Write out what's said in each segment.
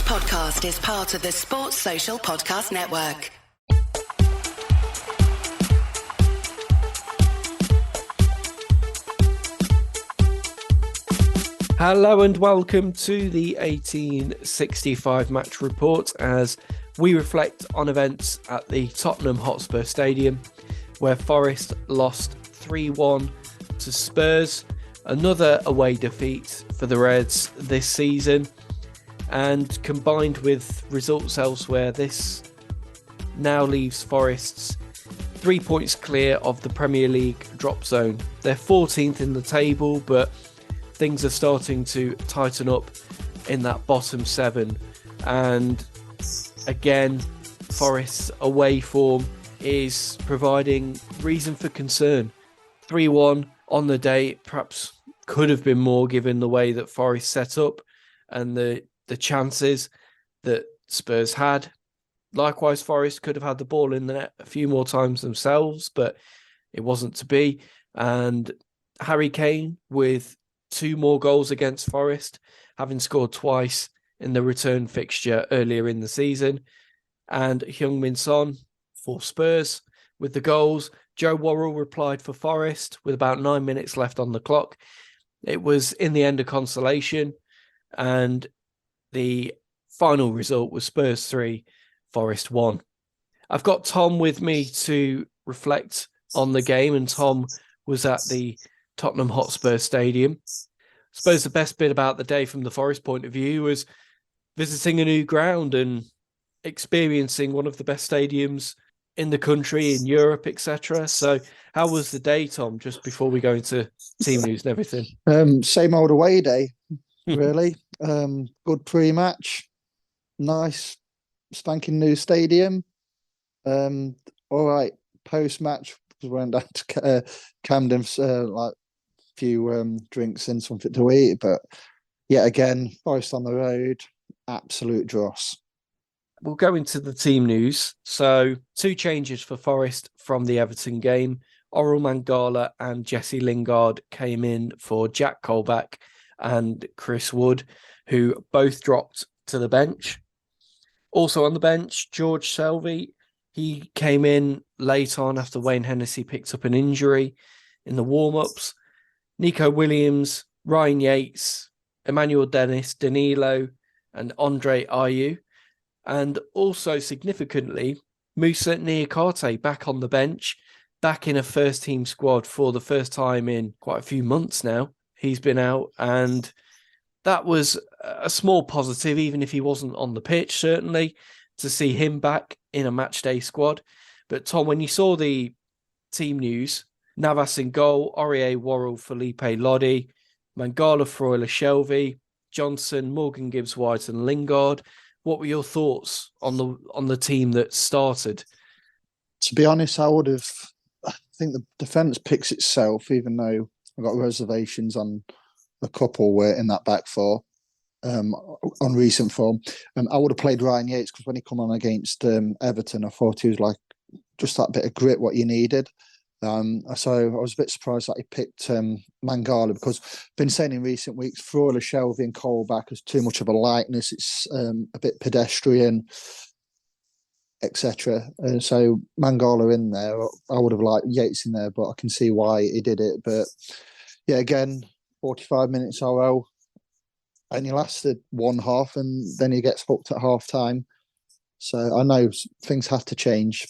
podcast is part of the Sports Social Podcast Network. Hello and welcome to the 1865 match report as we reflect on events at the Tottenham Hotspur Stadium where Forest lost 3-1 to Spurs, another away defeat for the Reds this season, and combined with results elsewhere, this now leaves Forest's 3 points clear of the Premier League drop zone. They're 14th in the table, but things are starting to tighten up in that bottom seven. And again, Forest's away form is providing reason for concern. 3-1 on the day, perhaps could have been more given the way that Forest set up and the chances that Spurs had. Likewise, Forest could have had the ball in the net a few more times themselves, but it wasn't to be. And Harry Kane with 2 more goals against Forest, having scored twice in the return fixture earlier in the season. And Heung Min Son for Spurs with the goals. Joe Worrall replied for Forest with about 9 minutes left on the clock. It was in the end a consolation, and the final result was Spurs 3, Forest 1. I've got Tom with me to reflect on the game, and Tom was at the Tottenham Hotspur Stadium. I suppose the best bit about the day from the Forest point of view was visiting a new ground and experiencing one of the best stadiums in the country, in Europe, etc. So how was the day, Tom, just before we go into team news and everything? Same old away day, really. Good pre-match, nice spanking new stadium. All right, post-match, because we went down to Camden, like few drinks and something to eat, but yet again, Forest on the road, absolute dross. We'll go into the team news. So 2 changes for Forest from the Everton game. Orel Mangala and Jesse Lingard came in for Jack Colback and Chris Wood, who both dropped to the bench. Also on the bench, George Selvey. He came in late on after Wayne Hennessy picked up an injury in the warm-ups. Nico Williams, Ryan Yates, Emmanuel Dennis, Danilo, and Andre Ayew. And also significantly, Moussa Niakate back on the bench, back in a first-team squad for the first time in quite a few months now. He's been out, and that was a small positive, even if he wasn't on the pitch, certainly, to see him back in a matchday squad. But Tom, when you saw the team news, Navas in goal, Aurier, Worrall, Felipe Lodi, Mangala, Freuler, Shelvey, Johnson, Morgan Gibbs-White and Lingard. What were your thoughts on the team that started? To be honest, I think the defence picks itself, even though I've got reservations on a couple were in that back four on recent form. I would have played Ryan Yates because when he come on against Everton, I thought he was like just that bit of grit what you needed. So I was a bit surprised that he picked Mangala, because I've been saying in recent weeks, Freuler, Shelvey and Colback is too much of a likeness. It's a bit pedestrian, etc. So Mangala in there, I would have liked Yates in there, but I can see why he did it. But yeah, again, 45 minutes RL, and he lasted one half, and then he gets hooked at half time. So I know things have to change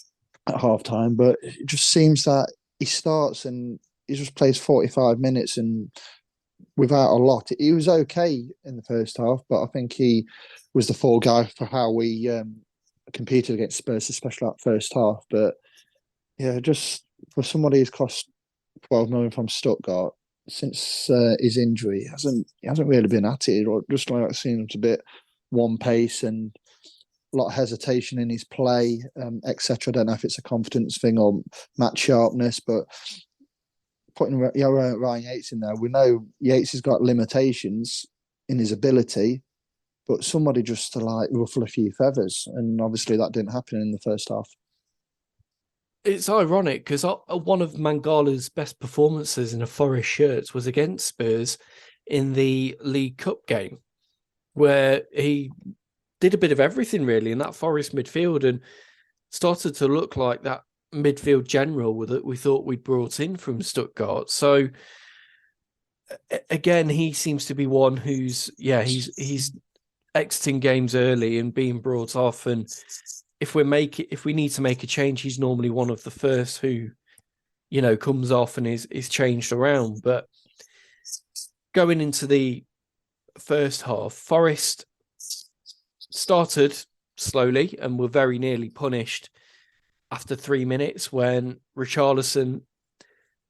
at half time, but it just seems that he starts and he just plays 45 minutes and without a lot. He was okay in the first half, but I think he was the fall guy for how we competed against Spurs, especially that first half. But yeah, just for somebody who's cost 12 million from Stuttgart, since his injury, he hasn't really been at it. Just like I've seen him a bit one pace and a lot of hesitation in his play, etc. I don't know if it's a confidence thing or match sharpness, but putting Ryan Yates in there, we know Yates has got limitations in his ability, but somebody just to like ruffle a few feathers, and obviously that didn't happen in the first half. It's ironic because one of Mangala's best performances in a Forest shirt was against Spurs in the League Cup game, where he did a bit of everything really in that Forest midfield and started to look like that midfield general that we thought we'd brought in from Stuttgart. So again, he seems to be one who's he's exiting games early and being brought off. And if we need to make a change, he's normally one of the first who, comes off and is changed around. But going into the first half, Forest started slowly and were very nearly punished after 3 minutes when Richarlison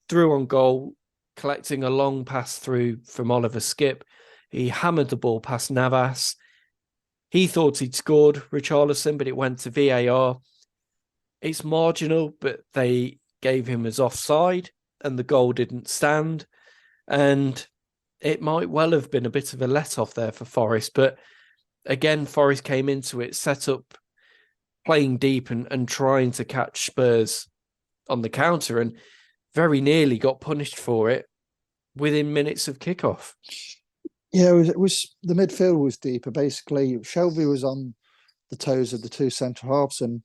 threw on goal, collecting a long pass through from Oliver Skipp. He hammered the ball past Navas. He thought he'd scored, Richarlison, but it went to VAR. It's marginal, but they gave him as offside and the goal didn't stand. And it might well have been a bit of a let-off there for Forest. But again, Forest came into it, set up, playing deep and trying to catch Spurs on the counter and very nearly got punished for it within minutes of kickoff. Yeah, it was the midfield was deeper. Basically, Shelby was on the toes of the two centre halves and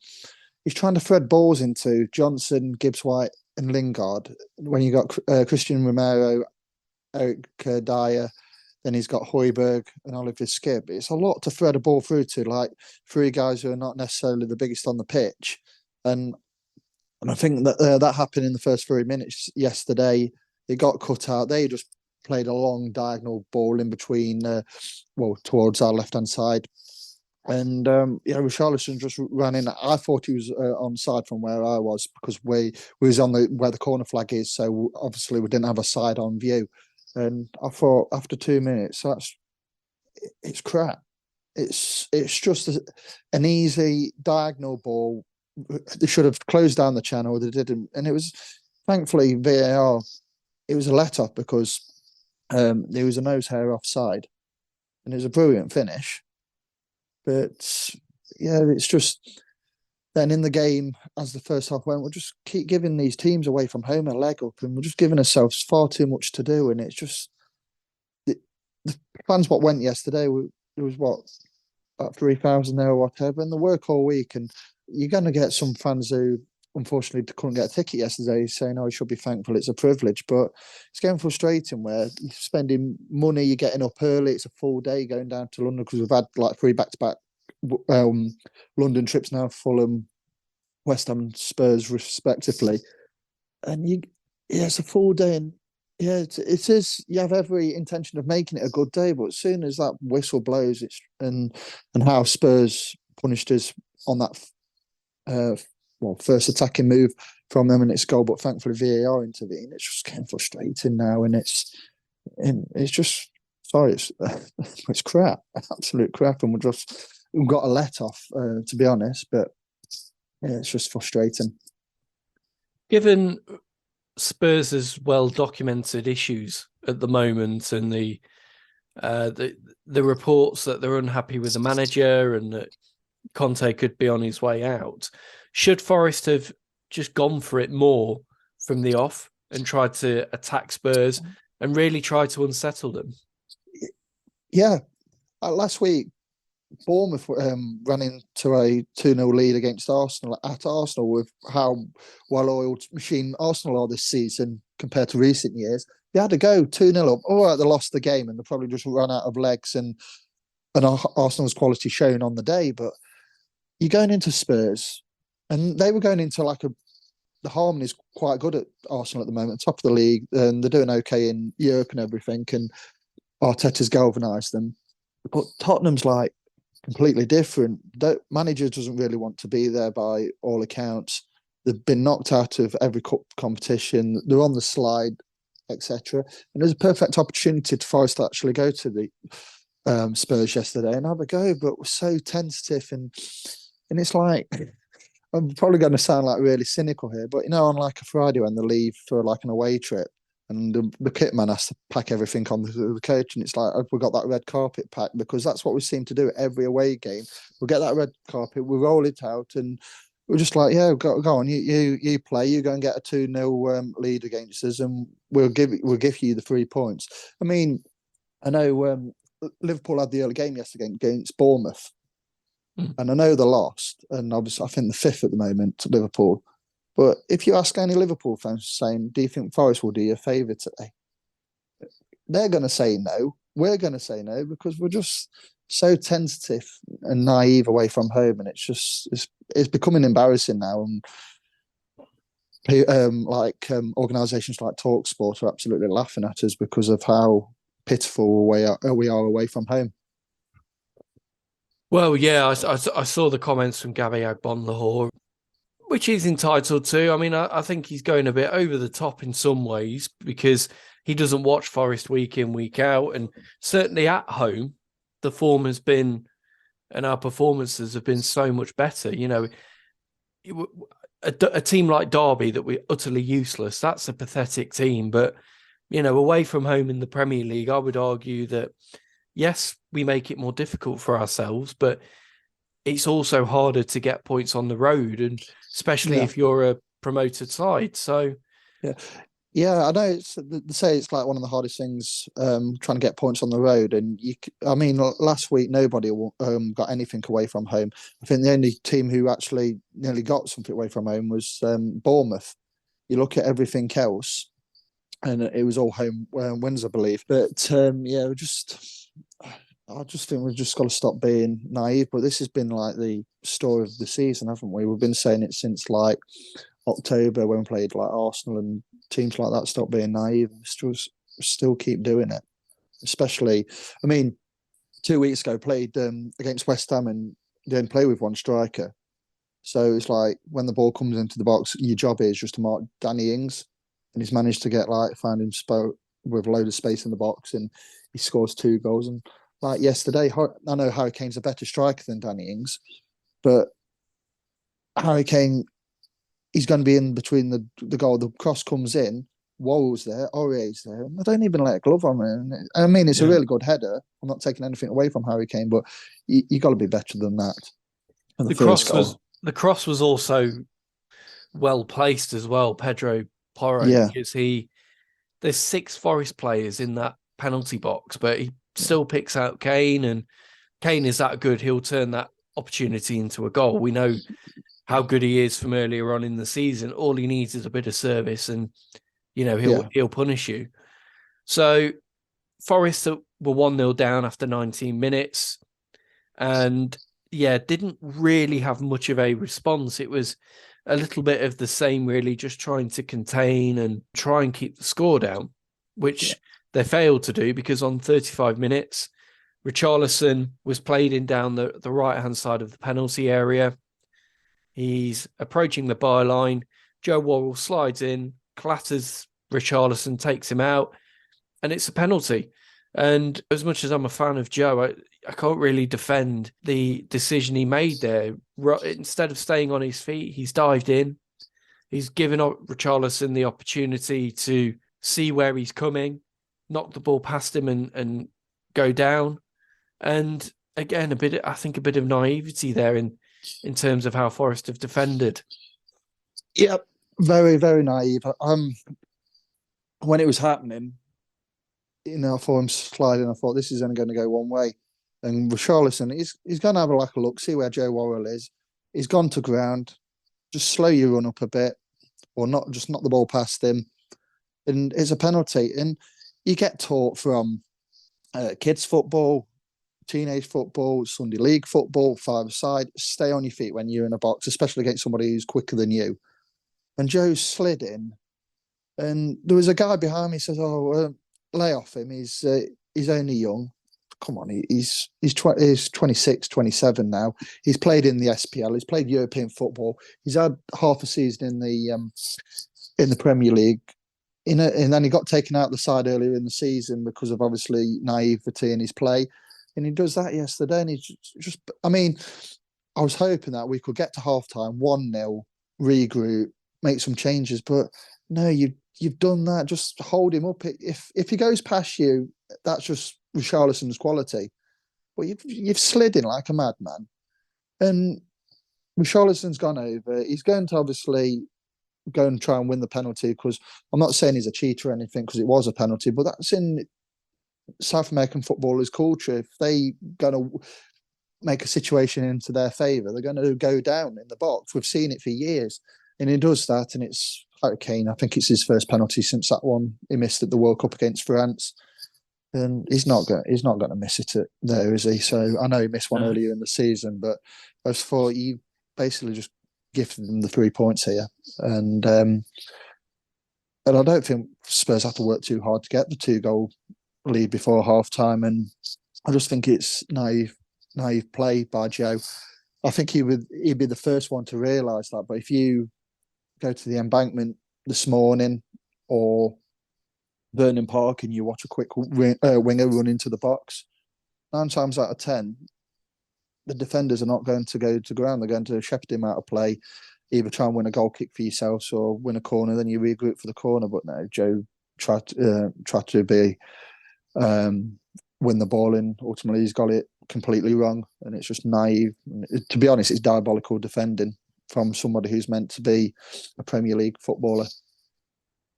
he's trying to thread balls into Johnson, Gibbs-White and Lingard. When you got Christian Romero, Eric Dyer, then he's got Højbjerg and Oliver Skipp. It's a lot to thread a ball through to, like three guys who are not necessarily the biggest on the pitch. And I think that that happened in the first 3 minutes yesterday. It got cut out. They just played a long diagonal ball in between, towards our left-hand side. And Richarlison just ran in. I thought he was on side from where I was because we was on where the corner flag is. So obviously we didn't have a side on view. And I thought after 2 minutes, it's crap. It's just an easy diagonal ball. They should have closed down the channel. They didn't, and it was thankfully VAR. It was a let-off because there was a nose hair offside, and it was a brilliant finish. But yeah, it's just then in the game as the first half went, we'll just keep giving these teams away from home a leg up, and we're just giving ourselves far too much to do. And it's just the fans what went yesterday. There was about 3,000 there or whatever, and they work all week. And you're going to get some fans who unfortunately couldn't get a ticket yesterday saying, "Oh, you should be thankful, it's a privilege." But it's getting frustrating where you're spending money, you're getting up early, it's a full day going down to London because we've had like 3 back-to-back London trips now, Fulham, West Ham, Spurs respectively. And it's a full day, and it is. You have every intention of making it a good day, but as soon as that whistle blows, and how Spurs punished us on that first attacking move from them, and it's goal, but thankfully VAR intervened. It's just getting frustrating now, and it's just it's crap, absolute crap, and we've got a let off to be honest, but yeah, it's just frustrating. Given Spurs' well-documented issues at the moment, and the reports that they're unhappy with the manager and that Conte could be on his way out, should Forest have just gone for it more from the off and tried to attack Spurs and really try to unsettle them? Yeah, last week Bournemouth ran into a 2-0 lead against Arsenal at Arsenal with how well-oiled machine Arsenal are this season compared to recent years. They had to go 2-0 up. All right, they lost the game and they probably just run out of legs and Arsenal's quality shown on the day. But you're going into Spurs, and they were going into the harmony is quite good at Arsenal at the moment, top of the league, and they're doing okay in Europe and everything, and Arteta's galvanised them. But Tottenham's completely different. The manager doesn't really want to be there by all accounts. They've been knocked out of every cup competition. They're on the slide, etc. And there's a perfect opportunity for Forest to actually go to the Spurs yesterday and have a go, but we're so tentative and it's like, I'm probably going to sound really cynical here, but on a Friday when they leave for an away trip, and the kit man has to pack everything on the coach, and it's like, have we got that red carpet packed? Because that's what we seem to do at every away game. We'll get that red carpet, we'll roll it out, and we're just like, yeah, go on, you play, you go and get a 2-0 lead against us, and we'll give you the 3 points. I mean, I know Liverpool had the early game yesterday against Bournemouth, And I know they lost, and obviously I think the fifth at the moment to Liverpool. But if you ask any Liverpool fans saying, do you think Forest will do you a favour today? They're going to say no. We're going to say no because we're just so tentative and naive away from home. And it's becoming embarrassing now. And organisations like TalkSport are absolutely laughing at us because of how pitiful we are away from home. Well, yeah, I saw the comments from Gabby Agbonlahor, which he's entitled to. I mean, I think he's going a bit over the top in some ways because he doesn't watch Forest week in, week out. And certainly at home, the form has been, and our performances have been so much better. You know, a team like Derby that we're utterly useless, that's a pathetic team. But, you know, away from home in the Premier League, I would argue that, yes, we make it more difficult for ourselves, but it's also harder to get points on the road, and especially if you're a promoted side. So, yeah, I know. They say it's like one of the hardest things, trying to get points on the road. And last week nobody got anything away from home. I think the only team who actually nearly got something away from home was Bournemouth. You look at everything else, and it was all home wins, I believe. But I just think we've just got to stop being naive. But this has been like the story of the season, haven't we? We've been saying it since like October when we played like Arsenal and teams like that. Stop being naive. Still keep doing it. Especially, 2 weeks ago played against West Ham and didn't play with one striker. So it's like when the ball comes into the box, your job is just to mark Danny Ings, and he's managed to find him with a load of space in the box, and he scores 2 goals. And like yesterday, I know Harry Kane's a better striker than Danny Ings, but Harry Kane, he's going to be in between the goal. The cross comes in, Worrall's there, Aurier's there. I don't even let a glove on him. I mean, it's a really good header. I'm not taking anything away from Harry Kane, but you got to be better than that. The cross was also well placed as well, Pedro Porro, because there's 6 Forest players in that penalty box, but he still picks out Kane, and Kane is that good. He'll turn that opportunity into a goal. We know how good he is from earlier on in the season. All he needs is a bit of service, and he'll punish you. So Forest were 1-0 down after 19 minutes, and didn't really have much of a response. It was a little bit of the same, really, just trying to contain and try and keep the score down, which they failed to do because on 35 minutes, Richarlison was played in down the right-hand side of the penalty area. He's approaching the byline. Joe Worrall slides in, clatters Richarlison, takes him out, and it's a penalty. And as much as I'm a fan of Joe, I can't really defend the decision he made there. Instead of staying on his feet, he's dived in. He's given Richarlison the opportunity to see where he's coming, knock the ball past him and go down. And again, a bit of naivety there in terms of how Forest have defended. Yep, very, very naive. When it was happening, I saw him sliding. I thought this is only going to go one way. And Richarlison, he's going to have a look, see where Joe Worrall is. He's gone to ground. Just slow your run up a bit, or not. Just knock the ball past him, and it's a penalty. And you get taught from kids football, teenage football, Sunday league football, five-a-side. Stay on your feet when you're in a box, especially against somebody who's quicker than you. And Joe slid in, and there was a guy behind me. He says, lay off him. He's only young. Come on, he's 26, 27 now. He's played in the SPL. He's played European football. He's had half a season in the Premier League. And then he got taken out of the side earlier in the season because of obviously naivety in his play. And he does that yesterday. And he's just, I was hoping that we could get to halftime 1-0, regroup, make some changes. But no, you've done that. Just hold him up. If he goes past you, that's just Richarlison's quality. But you've slid in like a madman. And Richarlison's gone over. He's going to obviously go and try and win the penalty, because I'm not saying he's a cheater or anything, because it was a penalty, but that's in South American footballers' culture. If they going to make a situation into their favour, they're going to go down in the box. We've seen it for years, and he does that, and it's like Kane. I think it's his first penalty since that one he missed at the World Cup against France, and he's not going to miss it there, is he? So I know he missed one earlier in the season, but I just thought he basically just gifted them the 3 points here, and I don't think Spurs have to work too hard to get the 2-goal lead before half time, and I just think it's naive play by Joe. I think he'd be the first one to realise that. But if you go to the Embankment this morning or Vernon Park and you watch a quick winger run into the box, 9 times out of 10, the defenders are not going to go to ground. They're going to shepherd him out of play, either try and win a goal kick for yourselves or win a corner. Then you regroup for the corner. But no, Joe tried to be win the ball, and ultimately he's got it completely wrong, and it's just naive. To be honest, it's diabolical defending from somebody who's meant to be a Premier League footballer.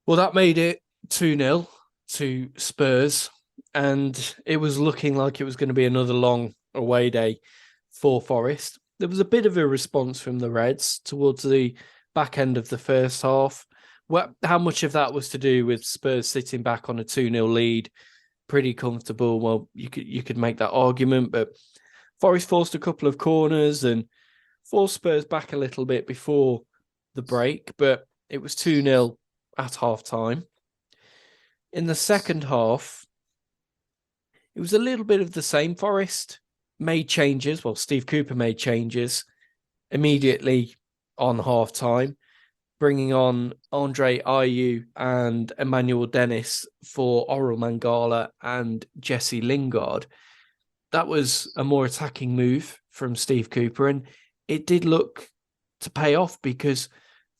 Well, that made it 2-0 to Spurs, and it was looking like it was going to be another long away day for Forest. There was a bit of a response from the Reds towards the back end of the first half. How much of that was to do with Spurs sitting back on a 2-0 lead, pretty comfortable? Well, you could make that argument, but Forest forced a couple of corners and forced Spurs back a little bit before the break, but it was 2-0 at half-time. In the second half, it was a little bit of the same. Forest made changes. Well, Steve Cooper made changes immediately on half-time, bringing on Andre Ayew and Emmanuel Dennis for Orel Mangala and Jesse Lingard. That was a more attacking move from Steve Cooper, and it did look to pay off because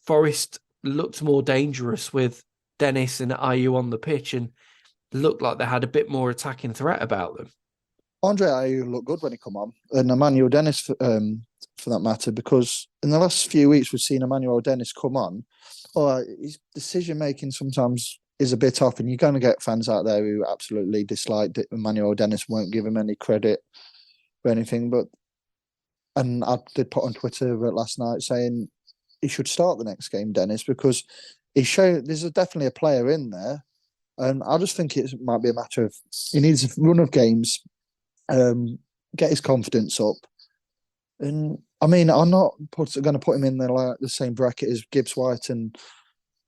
Forest looked more dangerous with Dennis and Ayew on the pitch and looked like they had a bit more attacking threat about them. Andre Ayew looked good when he come on, and Emmanuel Dennis for that matter, because in the last few weeks we've seen Emmanuel Dennis come on. His decision making sometimes is a bit off, and you're going to get fans out there who absolutely dislike Emmanuel Dennis, won't give him any credit or anything. And I did put on Twitter last night saying he should start the next game, Dennis, because there's definitely a player in there, and I just think it might be a matter of he needs a run of games, get his confidence up. And I mean, I'm not going to put him in the same bracket as Gibbs White and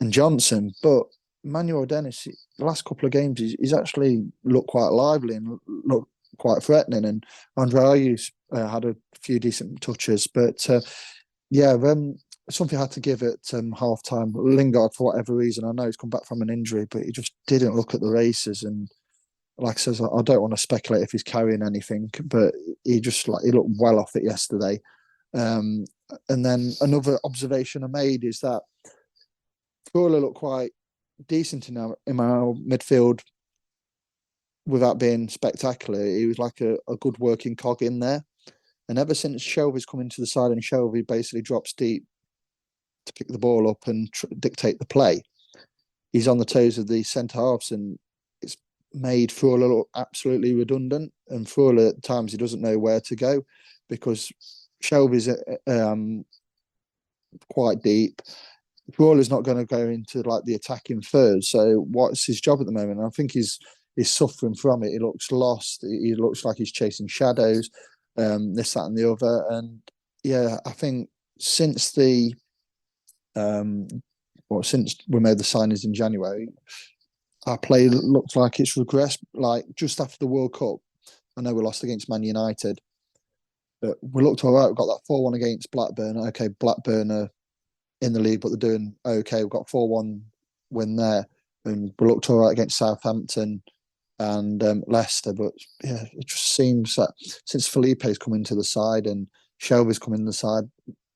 Johnson, but Emmanuel Dennis, the last couple of games, he's actually looked quite lively and looked quite threatening. And Andre Ayew had a few decent touches, but something I had to give at half time. Lingard, for whatever reason, I know he's come back from an injury, but he just didn't look at the races. And like I says, I don't want to speculate if he's carrying anything, but he looked well off it yesterday. And then another observation I made is that Fuller looked quite decent in our midfield without being spectacular. He was like a good working cog in there. And ever since Shelby's come into the side and Shelby basically drops deep to pick the ball up and dictate the play, he's on the toes of the centre halves, and it's made Fuller look absolutely redundant. And Fuller at times he doesn't know where to go because Shelby's quite deep. Fuller's not going to go into like the attacking third. So what's his job at the moment? I think he's suffering from it. He looks lost. He looks like he's chasing shadows. This, that, and the other. And yeah, I think since since we made the signings in January, our play looks like it's regressed. Like just after the World Cup, I know we lost against Man United, but we looked all right. We got that 4-1 against Blackburn. Okay, Blackburn are in the league, but they're doing okay. We've got 4-1 win there, and we looked all right against Southampton and Leicester. But yeah, it just seems that since Felipe's come into the side and Shelby's come in the side,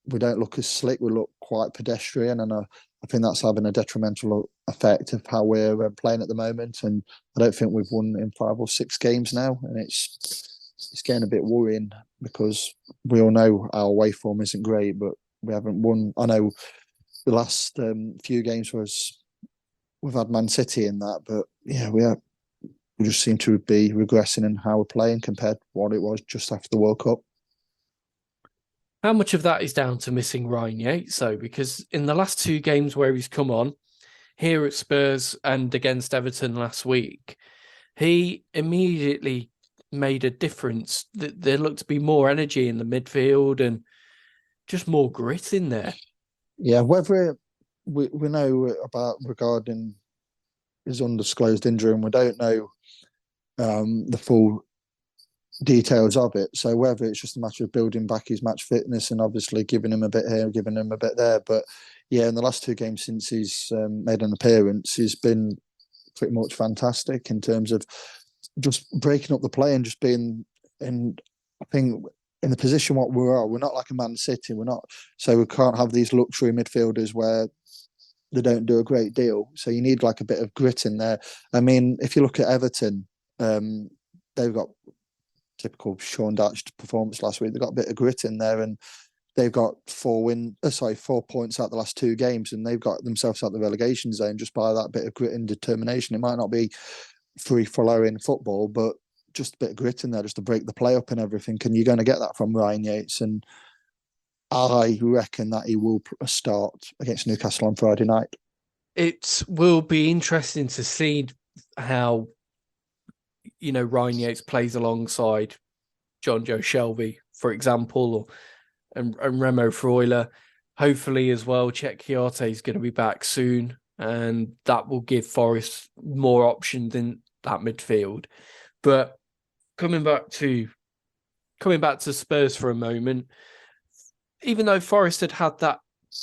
we don't look as slick. We look quite pedestrian, and I think that's having a detrimental effect of how we're playing at the moment. And I don't think we've won in 5 or 6 games now, and it's getting a bit worrying because we all know our away form isn't great, but we haven't won. I know the last few games we've had Man City in that, but yeah, we just seem to be regressing in how we're playing compared to what it was just after the World Cup. How much of that is down to missing Ryan Yates, though? Because in the last two games where he's come on, here at Spurs and against Everton last week, he immediately made a difference. There looked to be more energy in the midfield and just more grit in there. Yeah, whether we know about regarding his undisclosed injury, and we don't know the full details of it. So whether it's just a matter of building back his match fitness and obviously giving him a bit here, giving him a bit there. But yeah, in the last two games since he's made an appearance, he's been pretty much fantastic in terms of just breaking up the play and just being in. I think in the position what we're not like a Man City. We're not, so we can't have these luxury midfielders where they don't do a great deal. So you need like a bit of grit in there. I mean, if you look at Everton, they've got typical Sean Dyche performance last week. They've got a bit of grit in there, and they've got 4 points out the last two games, and they've got themselves out the relegation zone just by that bit of grit and determination. It might not be free flowing football, but just a bit of grit in there just to break the play up and everything. And you're going to get that from Ryan Yates, and I reckon that he will start against Newcastle on Friday night. It will be interesting to see how, Ryan Yates plays alongside John Joe Shelby, for example, and Remo Freuler. Hopefully as well, Czech Chiarte is going to be back soon, and that will give Forest more options in that midfield. But coming back to Spurs for a moment, even though Forest had that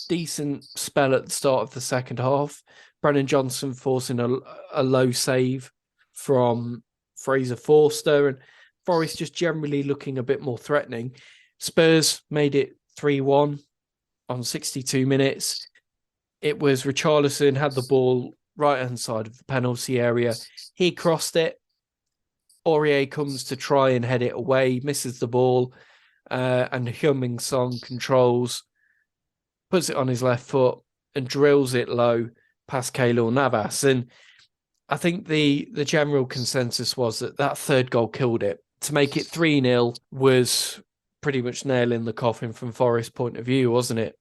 decent spell at the start of the second half, Brennan Johnson forcing a low save from Fraser Forster, and Forest just generally looking a bit more threatening. Spurs made it 3-1 on 62 minutes. It was Richarlison had the ball right-hand side of the penalty area. He crossed it. Aurier comes to try and head it away, misses the ball, and Heung-min Son controls, puts it on his left foot and drills it low past Keylor Navas. And I think the general consensus was that third goal killed it. To make it 3-0 was pretty much nailing the coffin from Forest's point of view, wasn't it?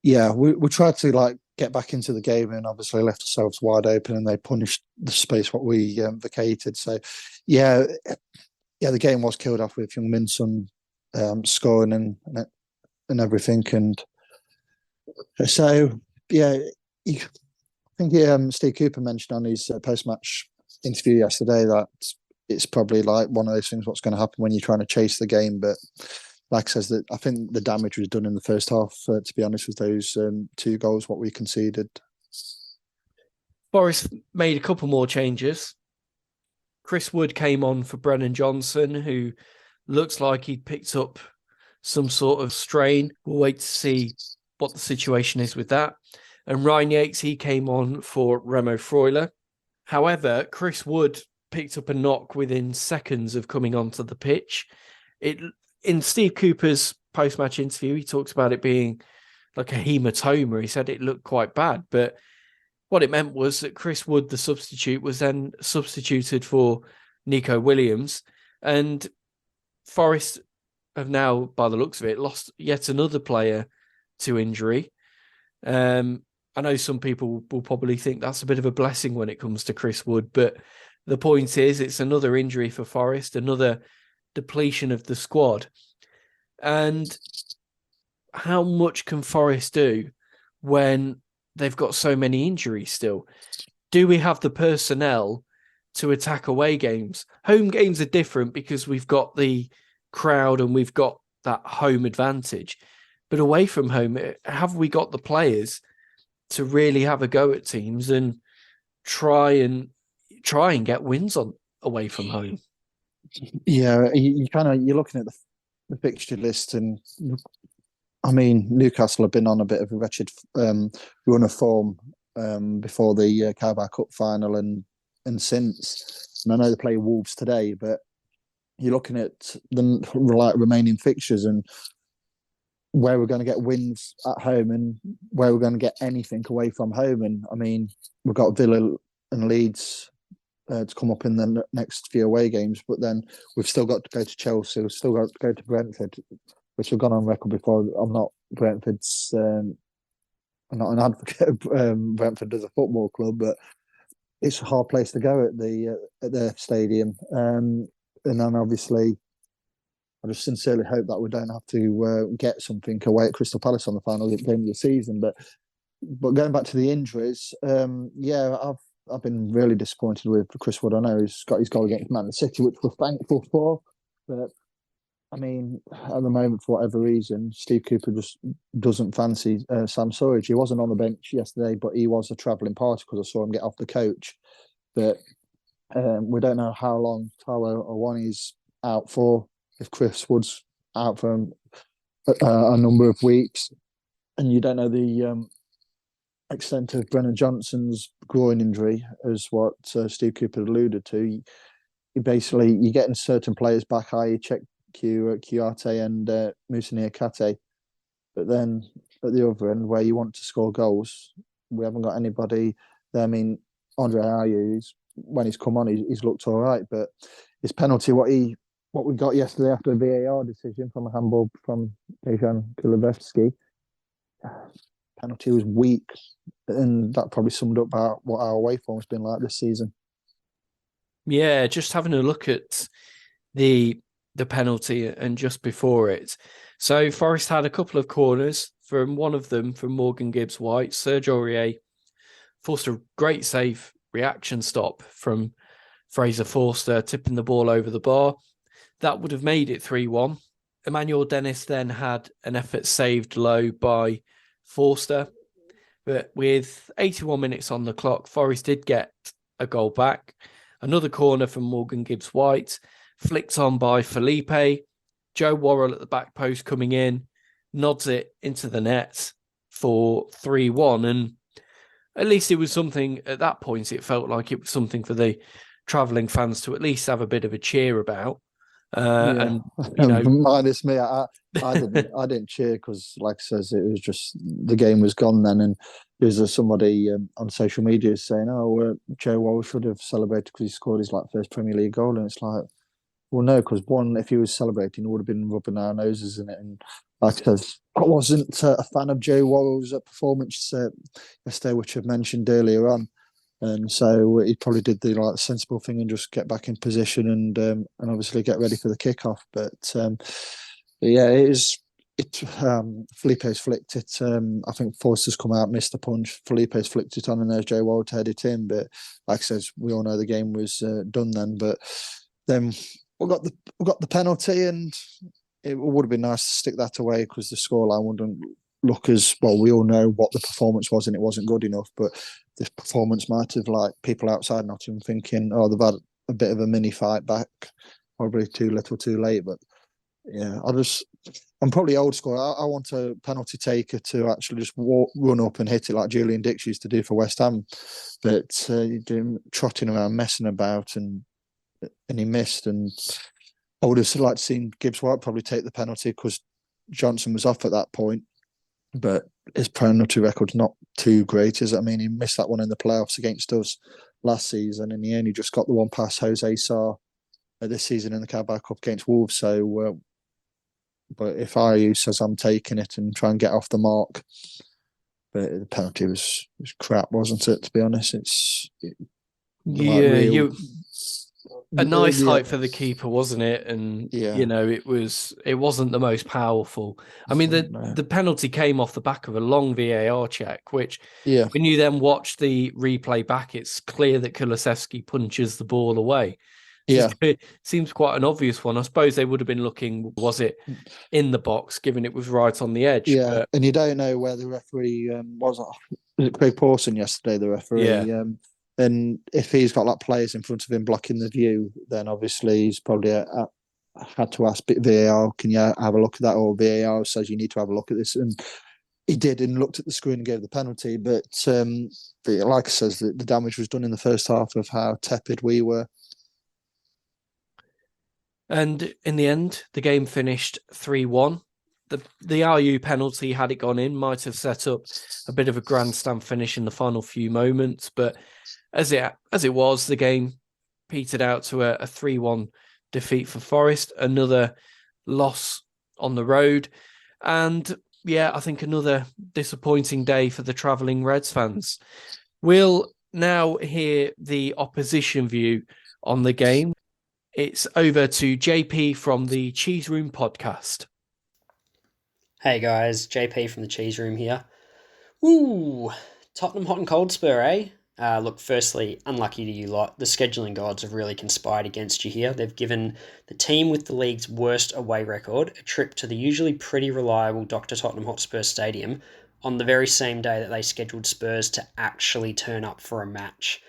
Yeah, we tried to get back into the game and obviously left ourselves wide open, and they punished the space what we vacated. So, yeah, the game was killed off with Heung Min Son scoring and everything, and so yeah, I think Steve Cooper mentioned on his post-match interview yesterday that it's probably like one of those things what's going to happen when you're trying to chase the game, but. Like I says, that I think the damage was done in the first half. To be honest, with those 2 goals, what we conceded. Forest made a couple more changes. Chris Wood came on for Brennan Johnson, who looks like he'd picked up some sort of strain. We'll wait to see what the situation is with that. And Ryan Yates, he came on for Remo Freuler. However, Chris Wood picked up a knock within seconds of coming onto the pitch. In Steve Cooper's post-match interview, he talks about it being like a hematoma. He said it looked quite bad, but what it meant was that Chris Wood, the substitute, was then substituted for Nico Williams, and Forest have now, by the looks of it, lost yet another player to injury. I know some people will probably think that's a bit of a blessing when it comes to Chris Wood, but the point is it's another injury for Forest, another depletion of the squad. And how much can Forest do when they've got so many injuries still? Do we have the personnel to attack away games? Home games are different because we've got the crowd and we've got that home advantage. But away from home, have we got the players to really have a go at teams and try and get wins on away from home? Yeah, you're looking at the fixture list, and I mean Newcastle have been on a bit of a wretched run of form before the Carabao Cup final and since. And I know they play Wolves today, but you're looking at the remaining fixtures and where we're going to get wins at home and where we're going to get anything away from home. And I mean, we've got Villa and Leeds to come up in the next few away games, but then we've still got to go to Chelsea, we've still got to go to Brentford. which I've gone on record before. I'm not Brentford's. I'm not an advocate of Brentford as a football club, but it's a hard place to go at their stadium. And then obviously, I just sincerely hope that we don't have to get something away at Crystal Palace on the final game of the season. But going back to the injuries, I've been really disappointed with Chris Wood. I know he's got his goal against Man City, which we're thankful for. But I mean, at the moment, for whatever reason, Steve Cooper just doesn't fancy Sam Surridge. He wasn't on the bench yesterday, but he was a travelling party because I saw him get off the coach. But we don't know how long Taiwo Awoni's out for. If Chris Wood's out for a number of weeks, and you don't know the extent of Brennan Johnson's groin injury, as what Steve Cooper alluded to, you're getting certain players back, i.e. Kouyaté and Moussa Niakhaté. But then at the other end, where you want to score goals, we haven't got anybody there. I mean, Andre Ayew, when he's come on, he's looked all right, but his penalty, what we got yesterday after a VAR decision from a handball from Dejan Kulusevski, penalty was weak, and that probably summed up about what our away form's been like this season. Yeah, just having a look at the penalty and just before it. So Forest had a couple of corners, from one of them from Morgan Gibbs-White. Serge Aurier forced a great save reaction stop from Fraser Forster, tipping the ball over the bar. That would have made it 3-1. Emmanuel Dennis then had an effort saved low by Forster. But with 81 minutes on the clock, Forest did get a goal back. Another corner from Morgan Gibbs-White, flicked on by Felipe. Joe Worrall at the back post coming in, nods it into the net for 3-1. And at least it was something at that point. It felt like it was something for the travelling fans to at least have a bit of a cheer about. And minus me, I didn't cheer because, like I says, it was just the game was gone then, and there's somebody on social media saying, Joe Worrall should have celebrated because he scored his first Premier League goal, and it's like, well, no, because one, if he was celebrating, he would have been rubbing our noses in it. And like I said, I wasn't a fan of Joe Worrall's performance yesterday, which I've mentioned earlier on. And so he probably did the sensible thing and just get back in position and obviously get ready for the kickoff. But Felipe's flicked it. I think Forster's come out, missed the punch. Felipe's flicked it on, and there's Joe Worrall to head it in. But like I said, we all know the game was done then. But then we got the penalty, and it would have been nice to stick that away because the scoreline wouldn't look as well. We all know what the performance was, and it wasn't good enough. But this performance might have people outside Nottingham thinking, they've had a bit of a mini fight back, probably too little, too late. But yeah, I'm probably old school. I want a penalty taker to actually just run up and hit it like Julian Dix used to do for West Ham. But trotting around, messing about, and he missed. And I would have liked to seen Gibbs-White probably take the penalty because Johnson was off at that point. But his penalty record's not too great, is it? I mean, he missed that one in the playoffs against us last season, and he only just got the one past Jose Sarr this season in the Carabao Cup against Wolves. So, but if Ayew says I'm taking it and try and get off the mark, but the penalty was crap, wasn't it? To be honest, a nice height for the keeper, wasn't it? And it wasn't the most powerful. I mean, the penalty came off the back of a long VAR check, which when you then watch the replay back, it's clear that Kulusevski punches the ball away. It seems quite an obvious one. I suppose they would have been looking, was it in the box, given it was right on the edge? Yeah, and you don't know where the referee was. Was it Craig Pawson yesterday, the referee? Yeah. And if he's got players in front of him blocking the view, then obviously he's probably had to ask VAR, can you have a look at that? Or VAR says you need to have a look at this. And he did and looked at the screen and gave the penalty. But like I says, the damage was done in the first half of how tepid we were. And in the end, the game finished 3-1. The Ayew penalty, had it gone in, might have set up a bit of a grandstand finish in the final few moments. But as it was, the game petered out to a 3-1 defeat for Forest. Another loss on the road. And yeah, I think another disappointing day for the travelling Reds fans. We'll now hear the opposition view on the game. It's over to JP from the Cheese Room podcast. Hey guys, JP from the Cheese Room here. Ooh, Tottenham hot and cold spur, eh? Look, firstly, unlucky to you lot. The scheduling gods have really conspired against you here. They've given the team with the league's worst away record a trip to the usually pretty reliable Dr. Tottenham Hotspur Stadium on the very same day that they scheduled Spurs to actually turn up for a match.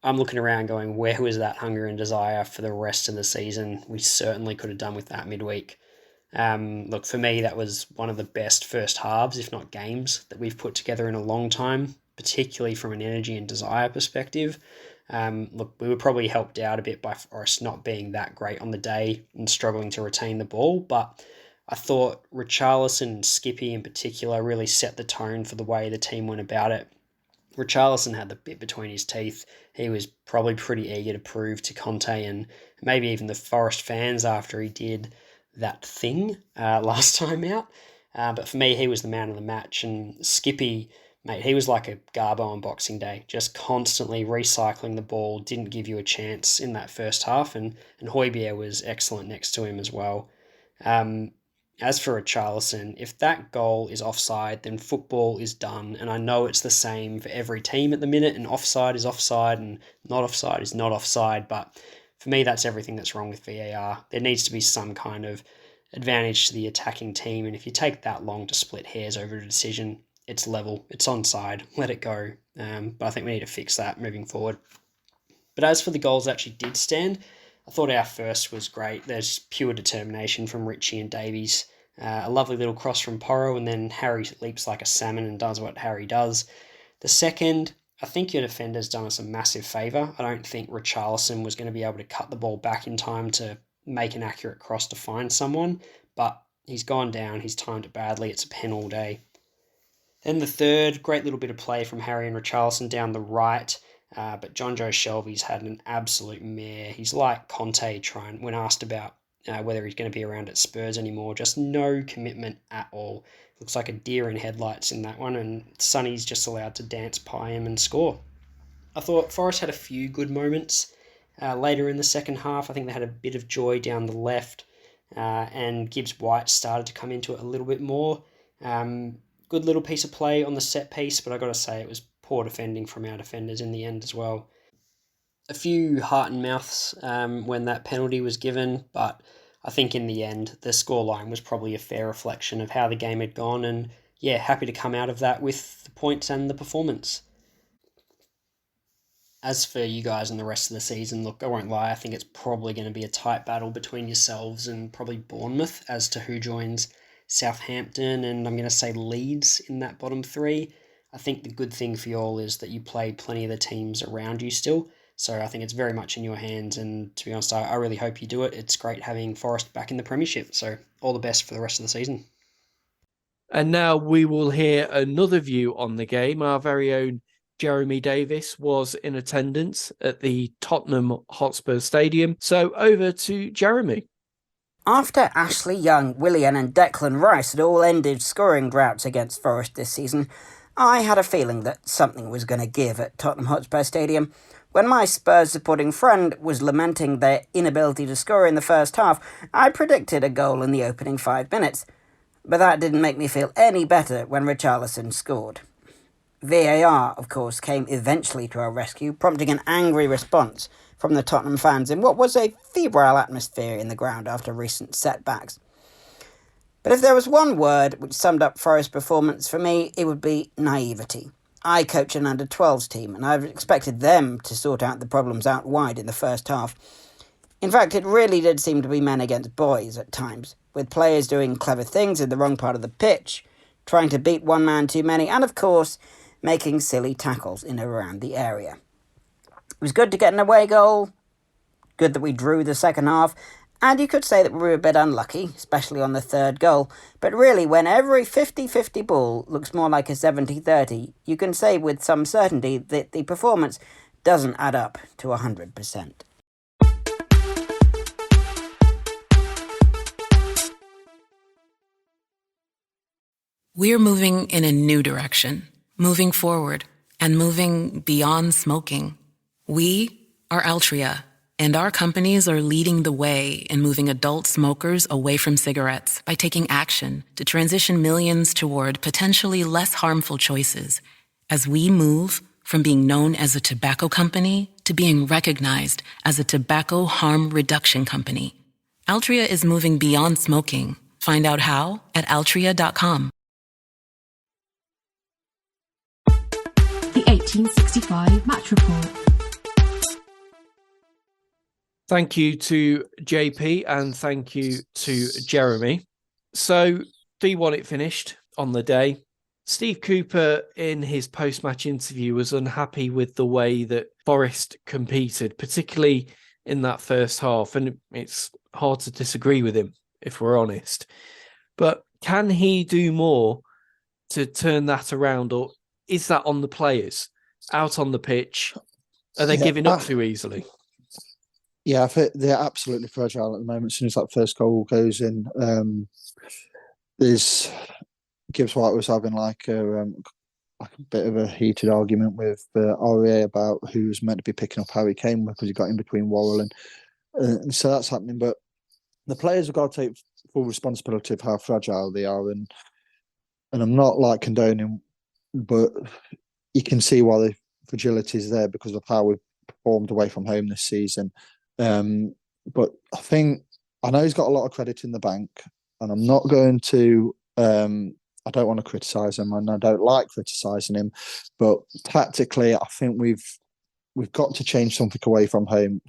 I'm looking around going, where was that hunger and desire for the rest of the season? We certainly could have done with that midweek. Look, for me, that was one of the best first halves, if not games, that we've put together in a long time, particularly from an energy and desire perspective. Look, we were probably helped out a bit by Forest not being that great on the day and struggling to retain the ball, but I thought Richarlison and Skippy in particular really set the tone for the way the team went about it. Richarlison had the bit between his teeth. He was probably pretty eager to prove to Conte and maybe even the Forest fans after he did that thing last time out. But for me, he was the man of the match. And Skippy, mate, he was like a Garbo on Boxing Day, just constantly recycling the ball, didn't give you a chance in that first half. And Højbjerg was excellent next to him as well. As for Richarlison, if that goal is offside, then football is done. And I know it's the same for every team at the minute, and offside is offside, and not offside is not offside. But for me, that's everything that's wrong with VAR. There needs to be some kind of advantage to the attacking team, and if you take that long to split hairs over a decision, it's level, it's onside, let it go. But I think we need to fix that moving forward. But as for the goals that actually did stand, I thought our first was great. There's pure determination from Richie and Davies. A lovely little cross from Porro, and then Harry leaps like a salmon and does what Harry does. The second, I think your defender's done us a massive favour. I don't think Richarlison was going to be able to cut the ball back in time to make an accurate cross to find someone, but he's gone down, he's timed it badly, it's a pen all day. Then the third, great little bit of play from Harry and Richarlison down the right, but John Joe Shelby's had an absolute mare. He's like Conte when asked about whether he's going to be around at Spurs anymore, just no commitment at all. Looks like a deer in headlights in that one, and Sonny's just allowed to dance by him and score. I thought Forest had a few good moments later in the second half. I think they had a bit of joy down the left, and Gibbs White started to come into it a little bit more. Good little piece of play on the set piece, but I got to say it was poor defending from our defenders in the end as well. A few heart and mouths when that penalty was given, but I think in the end the scoreline was probably a fair reflection of how the game had gone, and yeah, happy to come out of that with the points and the performance. As for you guys and the rest of the season, look, I won't lie, I think it's probably going to be a tight battle between yourselves and probably Bournemouth as to who joins Southampton, and I'm going to say Leeds in that bottom three. I think the good thing for you all is that you play plenty of the teams around you still, so I think it's very much in your hands, and to be honest, I really hope you do it. It's great having Forest back in the Premiership, so all the best for the rest of the season. And now we will hear another view on the game. Our very own Jeremy Davies was in attendance at the Tottenham Hotspur Stadium. So over to Jeremy. After Ashley Young, Willian and Declan Rice had all ended scoring droughts against Forest this season, I had a feeling that something was going to give at Tottenham Hotspur Stadium. When my Spurs supporting friend was lamenting their inability to score in the first half, I predicted a goal in the opening 5 minutes. But that didn't make me feel any better when Richarlison scored. VAR, of course, came eventually to our rescue, prompting an angry response from the Tottenham fans in what was a febrile atmosphere in the ground after recent setbacks. But if there was one word which summed up Forest's performance for me, it would be naivety. I coach an under-12s team, and I've expected them to sort out the problems out wide in the first half. In fact, it really did seem to be men against boys at times, with players doing clever things in the wrong part of the pitch, trying to beat one man too many, and of course, making silly tackles in and around the area. It was good to get an away goal, good that we drew the second half, and you could say that we were a bit unlucky, especially on the third goal. But really, when every 50-50 ball looks more like a 70-30, you can say with some certainty that the performance doesn't add up to 100%. We're moving in a new direction, moving forward, and moving beyond smoking. We are Altria, and our companies are leading the way in moving adult smokers away from cigarettes by taking action to transition millions toward potentially less harmful choices as we move from being known as a tobacco company to being recognized as a tobacco harm reduction company. Altria is moving beyond smoking. Find out how at altria.com. The 1865 Match Report. Thank you to JP and thank you to Jeremy. So 3-1 it finished on the day. Steve Cooper, in his post-match interview, was unhappy with the way that Forest competed, particularly in that first half. And it's hard to disagree with him, if we're honest. But can he do more to turn that around, or is that on the players out on the pitch? Are they giving up too easily? Yeah, I think they're absolutely fragile at the moment. As soon as that first goal goes in, there's Gibbs White was having like a bit of a heated argument with REA about who was meant to be picking up Harry Kane because he got in between Worrall and so that's happening. But the players have got to take full responsibility of how fragile they are, and I'm not like condoning, but you can see why the fragility is there because of how we've performed away from home this season. But I know he's got a lot of credit in the bank, and I'm not going to. I don't want to criticise him, and I don't like criticising him. But tactically, I think we've got to change something away from home.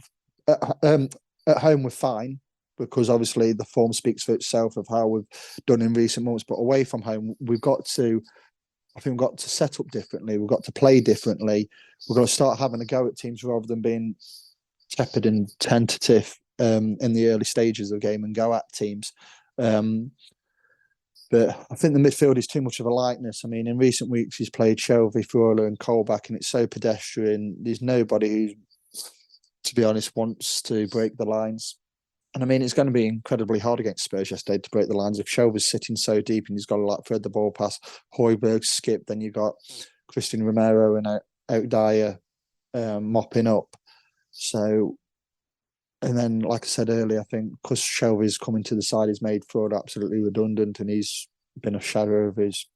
At home, we're fine because obviously the form speaks for itself of how we've done in recent months. But away from home, we've got to set up differently. We've got to play differently. We've got to start having a go at teams rather than being tepid and tentative in the early stages of the game and go at teams. But I think the midfield is too much of a likeness. I mean, in recent weeks, he's played Shelby, Frawley and Colback, and it's so pedestrian. There's nobody who, to be honest, wants to break the lines. And I mean, it's going to be incredibly hard against Spurs yesterday to break the lines. If Shelby's sitting so deep and he's got to like thread the ball past Højbjerg, Skip, then you've got Christian Romero and Outdyer mopping up. So, and then, like I said earlier, I think because Shelby's coming to the side, he's made Ford absolutely redundant, and he's been a shadow of his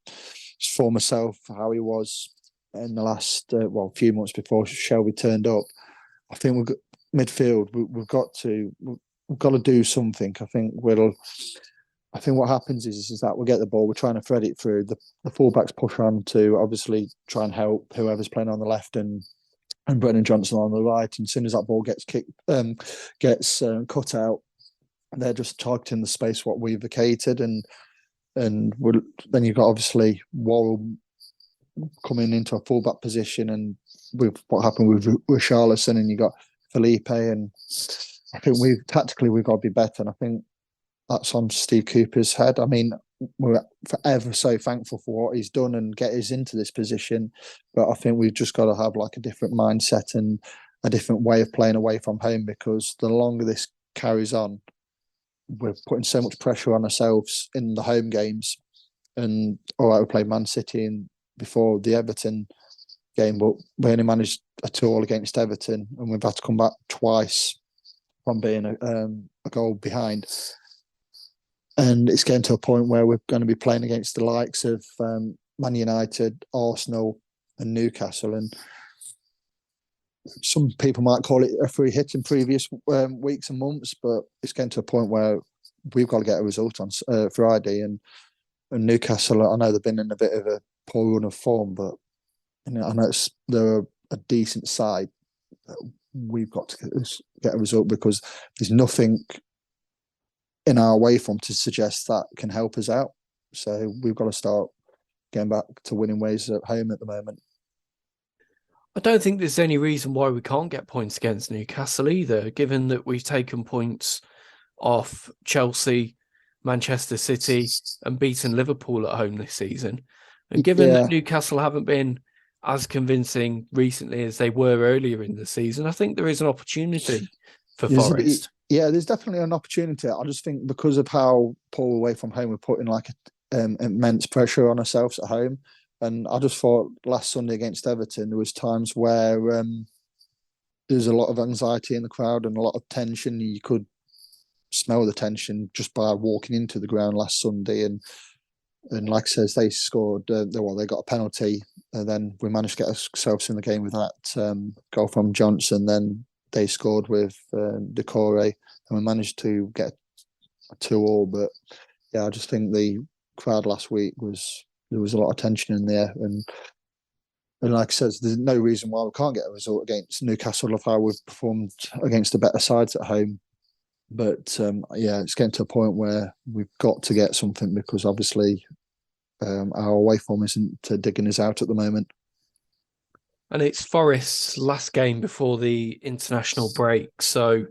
former self, how he was in the last few months before Shelby turned up. I think we've got midfield. We've got to do something. I think what happens is that we get the ball, we're trying to thread it through. The fullbacks push on to obviously try and help whoever's playing on the left and Brennan Johnson on the right. And as soon as that ball gets cut out, they're just targeting the space what we've vacated, and then you've got obviously Worrall coming into a fullback position, and with what happened with Richarlison, and you got Felipe, and I think we've got to be better, and I think that's on Steve Cooper's head. I mean, we're forever so thankful for what he's done and get us into this position, but I think we've just got to have like a different mindset and a different way of playing away from home, because the longer this carries on, we're putting so much pressure on ourselves in the home games. And all right, we played Man City before the Everton game, but we only managed a 2-2 against Everton, and we've had to come back twice from being a goal behind. And it's getting to a point where we're going to be playing against the likes of Man United, Arsenal and Newcastle. And some people might call it a free hit in previous weeks and months, but it's getting to a point where we've got to get a result on Friday. And Newcastle, I know they've been in a bit of a poor run of form, but I know they're a decent side. We've got to get a result because there's nothing in our way from to suggest that can help us out. So we've got to start getting back to winning ways at home at the moment. I don't think there's any reason why we can't get points against Newcastle either, given that we've taken points off Chelsea, Manchester City and beaten Liverpool at home this season. And given that Newcastle haven't been as convincing recently as they were earlier in the season, I think there is an opportunity for Forest. There's definitely an opportunity. I just think because of how poor away from home we're putting like immense pressure on ourselves at home. And I just thought last Sunday against Everton, there was times where there's a lot of anxiety in the crowd and a lot of tension. You could smell the tension just by walking into the ground last Sunday. And like I says, they scored. They got a penalty, and then we managed to get ourselves in the game with that goal from Johnson. Then they scored with Decore, and we managed to get a 2-2. But yeah, I just think the crowd last week there was a lot of tension in there, and like I said, there's no reason why we can't get a result against Newcastle of how we've performed against the better sides at home. But yeah, it's getting to a point where we've got to get something, because obviously our away form isn't digging us out at the moment. And it's Forest's last game before the international break, so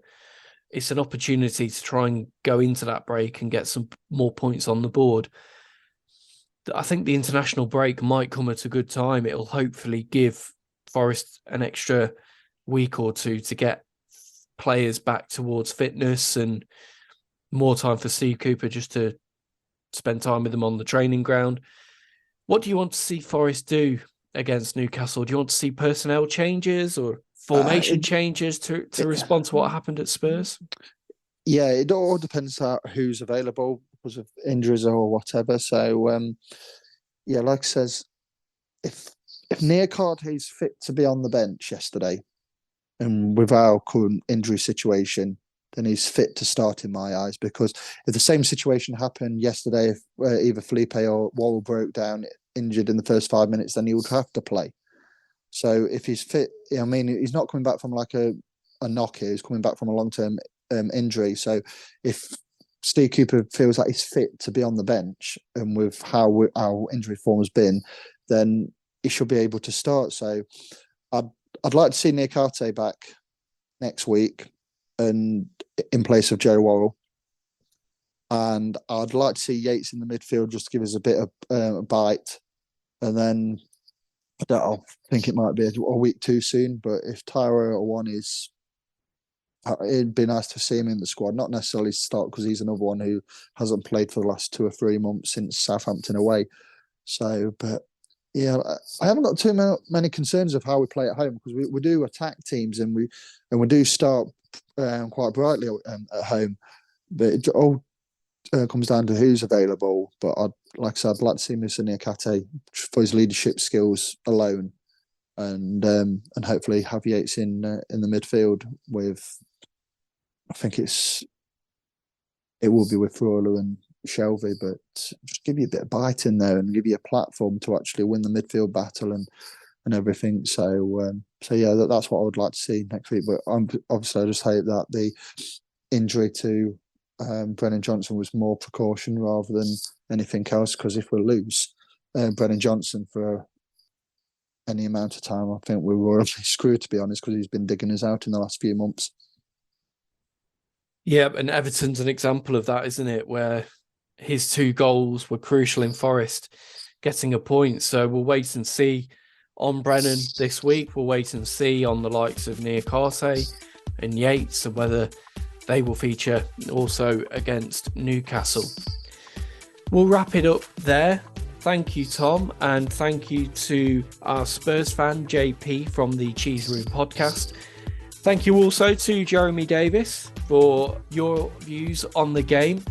it's an opportunity to try and go into that break and get some more points on the board. I think the international break might come at a good time. It'll hopefully give Forest an extra week or two to get players back towards fitness and more time for Steve Cooper just to spend time with them on the training ground. What do you want to see Forest do against Newcastle? Do you want to see personnel changes or formation changes to respond to what happened at Spurs? Yeah, it all depends on who's available because of injuries or whatever. So, yeah, like I says, if Niakate is fit to be on the bench yesterday, and with our current injury situation, then he's fit to start in my eyes. Because if the same situation happened yesterday, if either Felipe or Worrall broke down injured in the first 5 minutes, then he would have to play. So if he's fit, I mean, he's not coming back from like a knock here. He's coming back from a long-term injury. So if Steve Cooper feels like he's fit to be on the bench, and with how our injury form has been, then he should be able to start. So I'd like to see Niakate back next week and in place of Joe Worrall. And I'd like to see Yates in the midfield just to give us a bit of a bite. And then I think it might be a week too soon, but if Tyro one is, it'd be nice to see him in the squad, not necessarily start because he's another one who hasn't played for the last 2 or 3 months since Southampton away. So, but yeah, I haven't got too many concerns of how we play at home, because we do attack teams and we do start quite brightly at home. But it all comes down to who's available. But like I said, I'd like to see Mr. Niakate for his leadership skills alone, and hopefully have Yates in the midfield with. I think it will be with Frawler and Shelby, but just give you a bit of bite in there and give you a platform to actually win the midfield battle and everything. So yeah, that's what I would like to see next week. But obviously, I just hope that the injury to Brennan Johnson was more precaution rather than anything else. Because if we lose Brennan Johnson for any amount of time, I think we're royally screwed, to be honest, because he's been digging us out in the last few months. Yeah, and Everton's an example of that, isn't it? Where his 2 goals were crucial in Forest getting a point. So we'll wait and see on Brennan this week. We'll wait and see on the likes of Niakate and Yates and whether they will feature also against Newcastle. We'll wrap it up there. Thank you, Tom, and thank you to our Spurs fan, JP, from the Cheese Room podcast. Thank you also to Jeremy Davies for your views on the game.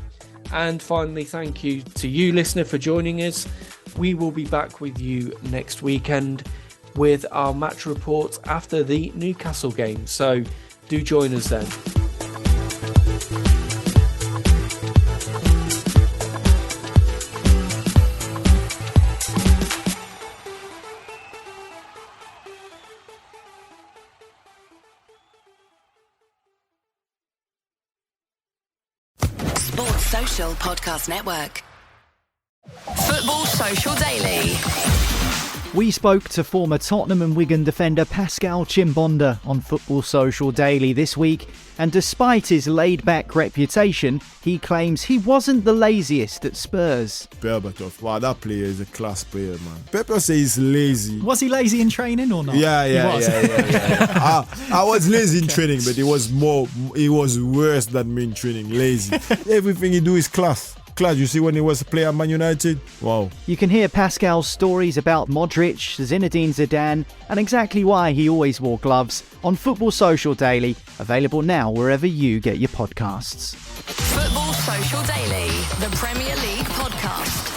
And finally, thank you to you, listener, for joining us. We will be back with you next weekend with our match report after the Newcastle game. So do join us then. Sports Social Podcast Network. Football Social Daily. We spoke to former Tottenham and Wigan defender Pascal Chimbonda on Football Social Daily this week, and despite his laid-back reputation, he claims he wasn't the laziest at Spurs. Berbatov, wow, that player is a class player, man. Pepper says he's lazy. Was he lazy in training or not? Yeah. I was lazy in training, but he was worse than me in training. Lazy. Everything he do is class. class. You see when he was playing at Man United? Wow. You can hear Pascal's stories about Modric, Zinedine Zidane, and exactly why he always wore gloves on Football Social Daily, available now wherever you get your podcasts. Football Social Daily, the Premier League podcast.